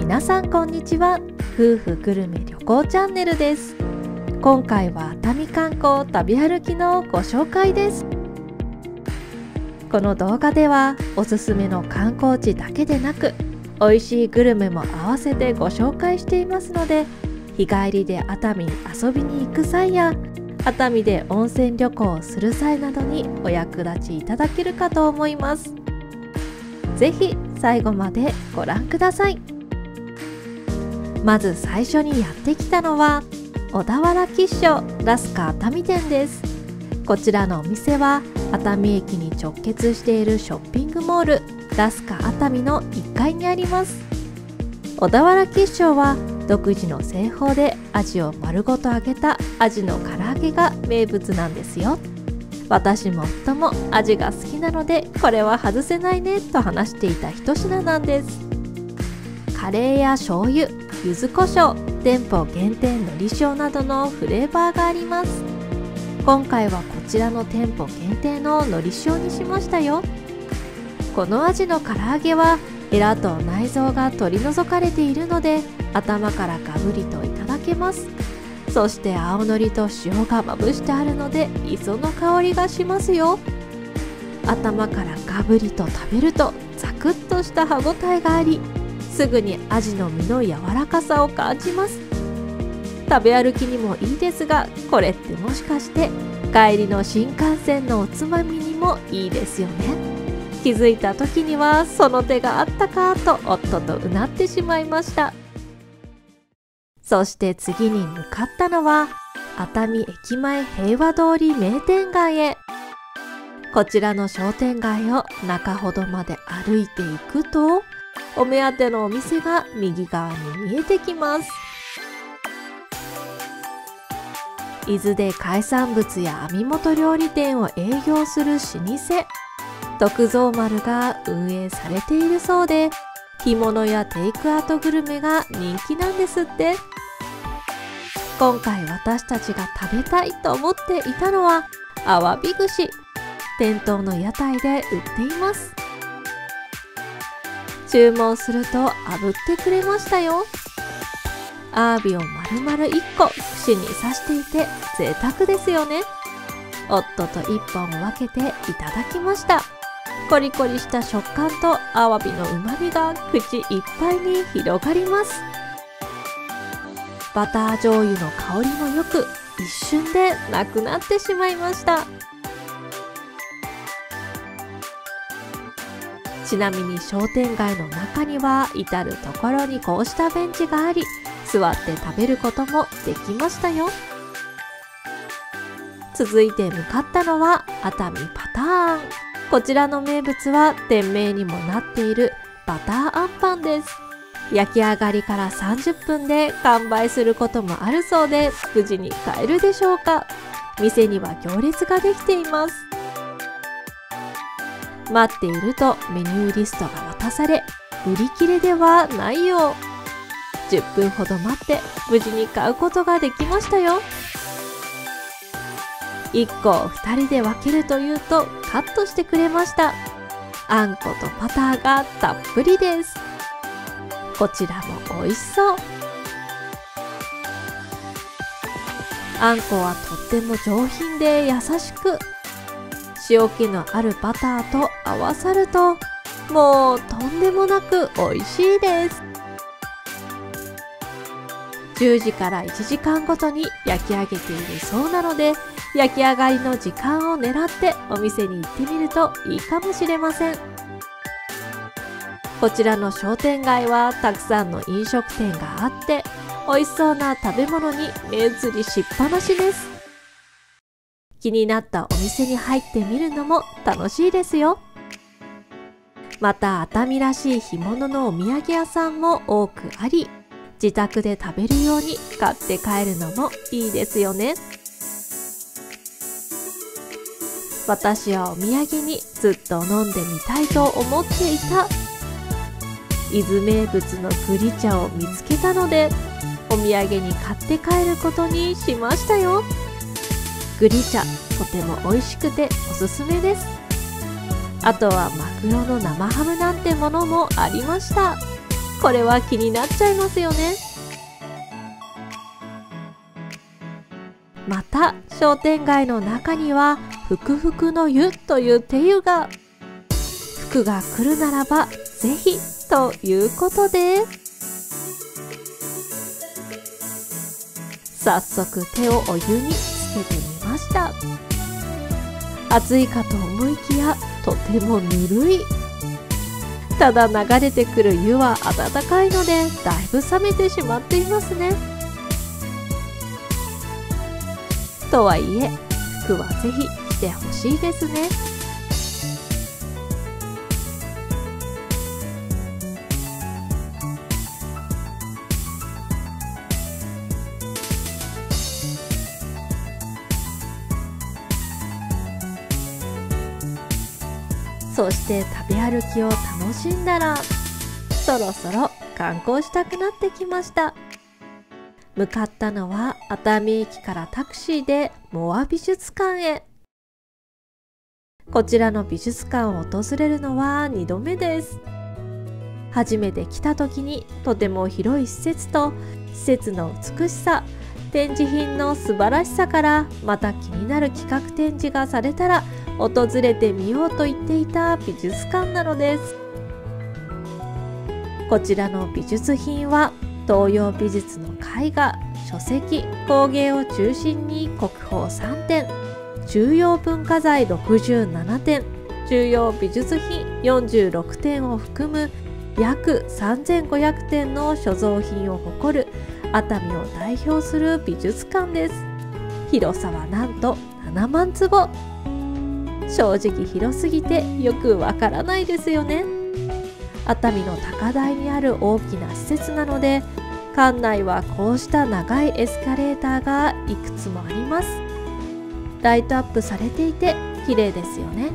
皆さんこんにちは。夫婦グルメ旅行チャンネルです。今回は熱海観光旅歩きのご紹介です。この動画ではおすすめの観光地だけでなく、美味しいグルメも合わせてご紹介していますので、日帰りで熱海に遊びに行く際や熱海で温泉旅行をする際などにお役立ちいただけるかと思います。ぜひ最後までご覧ください。まず最初にやってきたのは小田原吉祥ラスカ熱海店です。こちらのお店は熱海駅に直結しているショッピングモールラスカ熱海の1階にあります。小田原吉祥は独自の製法でアジを丸ごと揚げたアジの唐揚げが名物なんですよ。私も夫もアジが好きなのでこれは外せないねと話していた一品なんです。カレーや醤油、柚子胡椒、店舗限定のり塩などのフレーバーがあります。今回はこちらの店舗限定ののり塩にしましたよ。このアジの唐揚げはエラと内臓が取り除かれているので頭からガブリといただけます。そして青のりと塩がまぶしてあるので磯の香りがしますよ。頭からガブリと食べるとザクッとした歯ごたえがあり、すぐにアジの身の柔らかさを感じます。食べ歩きにもいいですが、これってもしかして帰りの新幹線のおつまみにもいいですよね。気づいた時にはその手があったかと夫とうなってしまいました。そして次に向かったのは熱海駅前平和通り名店街へ。こちらの商店街を中ほどまで歩いていくと、お目当てのお店が右側に見えてきます。伊豆で海産物や網元料理店を営業する老舗徳造丸が運営されているそうで、干物やテイクアウトグルメが人気なんですって。今回私たちが食べたいと思っていたのはアワビ串。店頭の屋台で売っています。注文すると炙ってくれましたよ。アワビを丸々1個串に刺していて贅沢ですよね。夫と1本を分けていただきました。コリコリした食感とアワビのうまみが口いっぱいに広がります。バター醤油の香りもよく、一瞬でなくなってしまいました。ちなみに商店街の中には至る所にこうしたベンチがあり、座って食べることもできましたよ。続いて向かったのは熱海パターン。こちらの名物は店名にもなっているバターあんパンです。焼き上がりから30分で完売することもあるそうで、無事に買えるでしょうか。店には行列ができています。待っているとメニューリストが渡され、売り切れではないよう。10分ほど待って無事に買うことができましたよ。1個を2人で分けるというとカットしてくれました。あんことバターがたっぷりです。こちらも美味しそう。あんこはとっても上品で優しく、塩気のあるバターと合わさるともうとんでもなく美味しいです。10時から1時間ごとに焼き上げているそうなので、焼き上がりの時間を狙ってお店に行ってみるといいかもしれません。こちらの商店街はたくさんの飲食店があって、美味しそうな食べ物に目移りしっぱなしです。気になったお店に入ってみるのも楽しいですよ。また熱海らしい干物のお土産屋さんも多くあり、自宅で食べるように買って帰るのもいいですよね。私はお土産にずっと飲んでみたいと思っていた伊豆名物の栗茶を見つけたので、お土産に買って帰ることにしましたよ。栗茶とても美味しくておすすめです。あとはマグロの生ハムなんてものもありました。これは気になっちゃいますよね。また商店街の中にはふくふくの湯という手湯が、福が来るならばぜひということで、早速手をお湯につけてみました。熱いかと思いきやとてもぬるい。ただ流れてくる湯は温かいのでだいぶ冷めてしまっていますね。とはいえ服はぜひ着てほしいですね。そして食べ歩きを楽しんだら、そろそろ観光したくなってきました。向かったのは熱海駅からタクシーでモア美術館へ。こちらの美術館を訪れるのは2度目です。初めて来た時にとても広い施設と施設の美しさ、展示品の素晴らしさからまた気になる企画展示がされたら訪れてみようと言っていた美術館なのです。こちらの美術品は東洋美術の絵画、書籍、工芸を中心に国宝3点、重要文化財67点、重要美術品46点を含む約3500点の所蔵品を誇る熱海を代表する美術館です。広さはなんと7万坪。正直広すぎてよくわからないですよね。熱海の高台にある大きな施設なので、館内はこうした長いエスカレーターがいくつもあります。ライトアップされていて綺麗ですよね。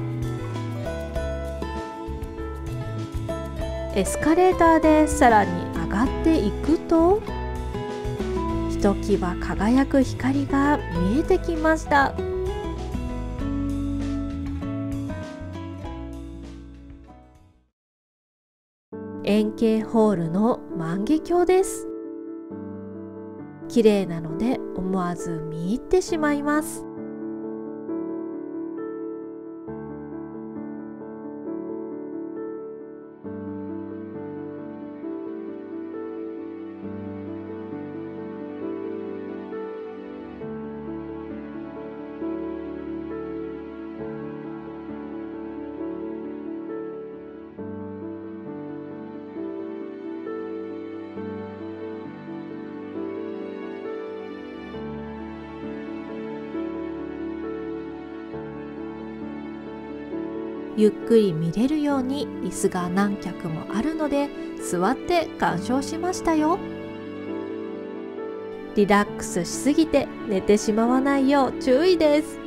エスカレーターでさらに上がっていくと、ひときわ輝く光が見えてきました。円形ホールの万華鏡です。綺麗なので思わず見入ってしまいます。ゆっくり見れるように椅子が何脚もあるので座って鑑賞しましたよ。リラックスしすぎて寝てしまわないよう注意です。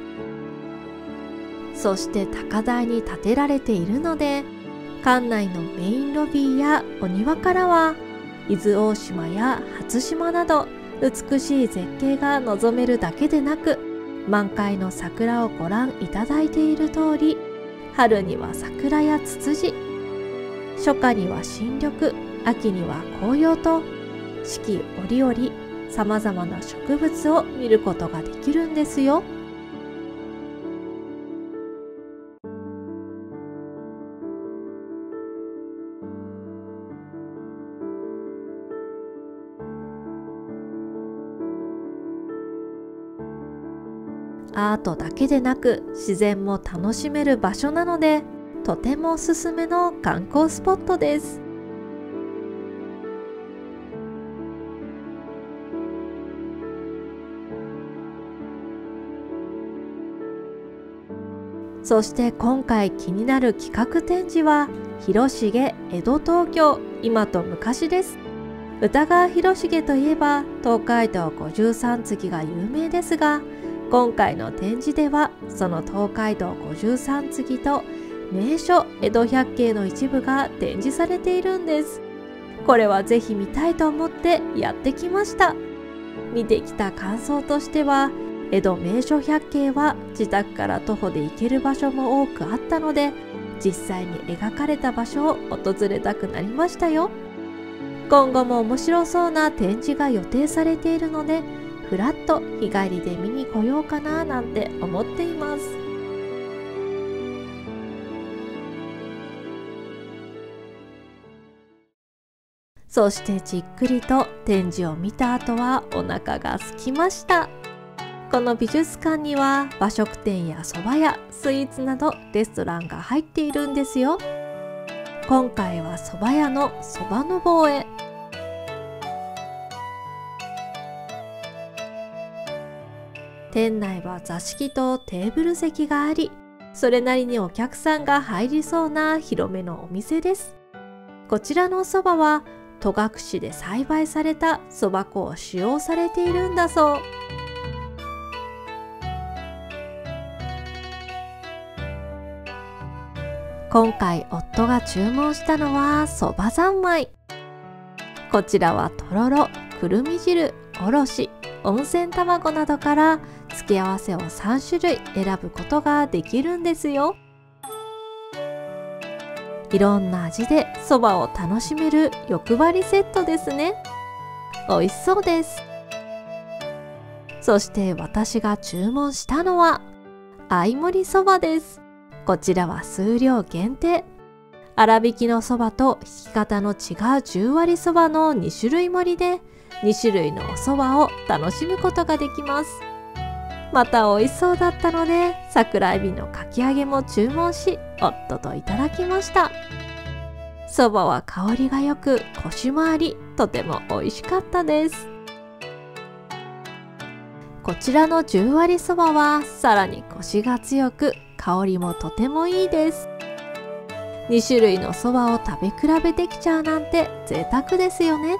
そして高台に建てられているので、館内のメインロビーやお庭からは伊豆大島や初島など美しい絶景が望めるだけでなく、満開の桜をご覧いただいている通り、春には桜やツツジ、初夏には新緑、秋には紅葉と四季折々さまざまな植物を見ることができるんですよ。アートだけでなく自然も楽しめる場所なので、とてもおすすめの観光スポットです。そして今回気になる企画展示は広重江戸東京今と昔です。歌川広重といえば東海道五十三次が有名ですが、今回の展示ではその東海道五十三次と名所江戸百景の一部が展示されているんです。これはぜひ見たいと思ってやってきました。見てきた感想としては、江戸名所百景は自宅から徒歩で行ける場所も多くあったので、実際に描かれた場所を訪れたくなりましたよ。今後も面白そうな展示が予定されているので、ふらっと日帰りで見に来ようかななんて思っています。そしてじっくりと展示を見た後はお腹が空きました。この美術館には和食店や蕎麦屋、スイーツなどレストランが入っているんですよ。今回は蕎麦屋のそばの坊へ。店内は座敷とテーブル席があり、それなりにお客さんが入りそうな広めのお店です。こちらのお蕎麦は戸隠で栽培された蕎麦粉を使用されているんだそう。今回夫が注文したのは蕎麦三昧。こちらはとろろ、くるみ汁、おろし、温泉卵などから付け合わせを3種類選ぶことができるんですよ。いろんな味で蕎麦を楽しめる欲張りセットですね。美味しそうです。そして私が注文したのは相盛りそばです。こちらは数量限定。粗挽きのそばと引き方の違う10割そばの2種類盛りで2種類のお蕎麦を楽しむことができます。また美味しそうだったので桜えびのかき揚げも注文し、夫といただきました。蕎麦は香りがよくコシもあり、とても美味しかったです。こちらの10割そばはさらにコシが強く、香りもとてもいいです。2種類のそばを食べ比べできちゃうなんて贅沢ですよね。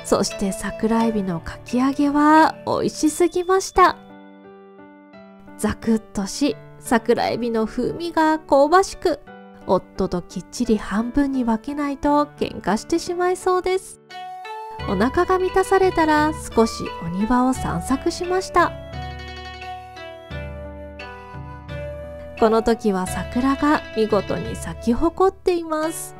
そして桜えびのかき揚げは美味しすぎました。ザクッとし、桜えびの風味が香ばしく、夫ときっちり半分に分けないと喧嘩してしまいそうです。お腹が満たされたら少しお庭を散策しました。この時は桜が見事に咲き誇っています。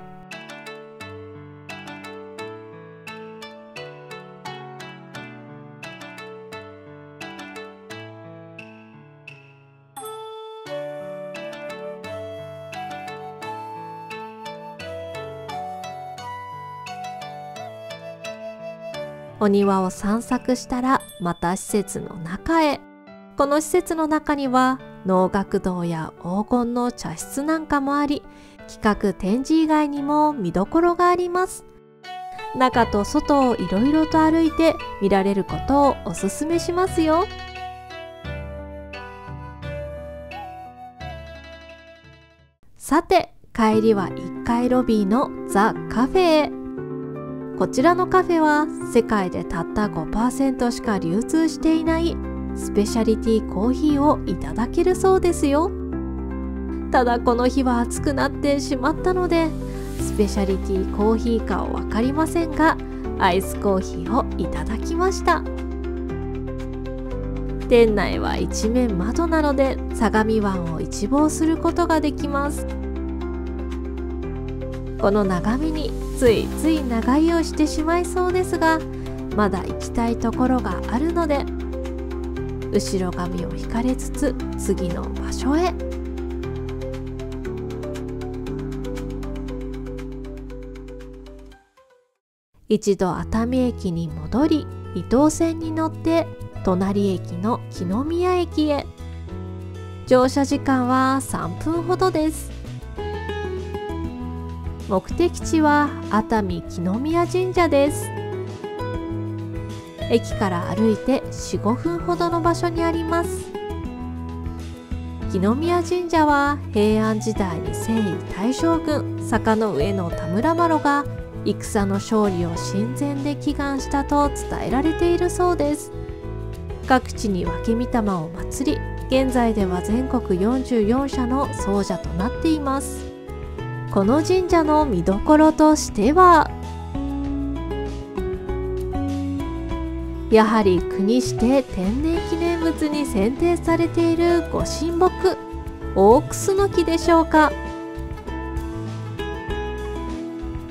お庭を散策したらまた施設の中へ。この施設の中には能楽堂や黄金の茶室なんかもあり、企画展示以外にも見どころがあります。中と外をいろいろと歩いて見られることをおすすめしますよ。さて、帰りは1階ロビーのザ・カフェへ。こちらのカフェは世界でたった 5% しか流通していないスペシャリティコーヒーをいただけるそうですよ。ただこの日は暑くなってしまったので、スペシャリティコーヒーかは分かりませんが、アイスコーヒーをいただきました。店内は一面窓なので相模湾を一望することができます。この眺めについつい長居をしてしまいそうですが、まだ行きたいところがあるので、後ろ髪を引かれつつ次の場所へ。一度熱海駅に戻り、伊東線に乗って隣駅の来宮駅へ。乗車時間は3分ほどです。目的地は熱海来宮神社です。駅から歩いて 4,5 分ほどの場所にあります。来宮神社は平安時代に征夷大将軍坂上田村麻呂が戦の勝利を神前で祈願したと伝えられているそうです。各地に分け御霊を祀り、現在では全国44社の総社となっています。この神社の見どころとしては、やはり国指定天然記念物に選定されているご神木、大楠の木でしょうか。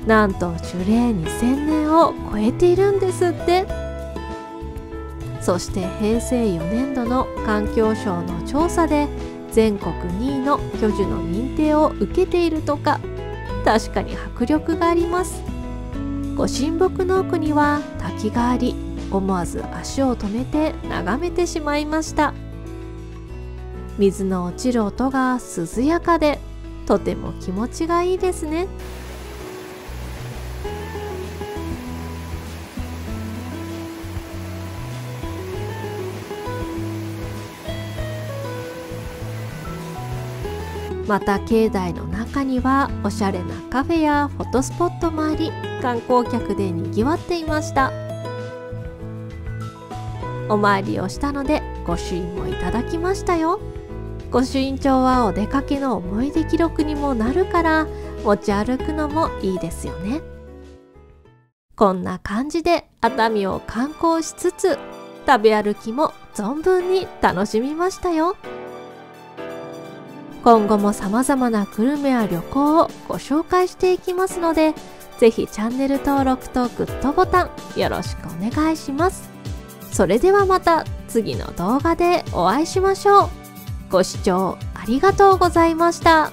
なんと樹齢2000年を超えているんですって。そして平成4年度の環境省の調査で全国2位の巨樹の認定を受けているとか。確かに迫力があります。ご神木の奥には滝があり、思わず足を止めて眺めてしまいました。水の落ちる音が涼やかで、とても気持ちがいいですね。また境内の中にはおしゃれなカフェやフォトスポットもあり、観光客でにぎわっていました。お参りをしたので御朱印もいただきましたよ。御朱印帳はお出かけの思い出記録にもなるから持ち歩くのもいいですよね。こんな感じで熱海を観光しつつ食べ歩きも存分に楽しみましたよ。今後も様々なグルメや旅行をご紹介していきますので、ぜひチャンネル登録とグッドボタンよろしくお願いします。それではまた次の動画でお会いしましょう。ご視聴ありがとうございました。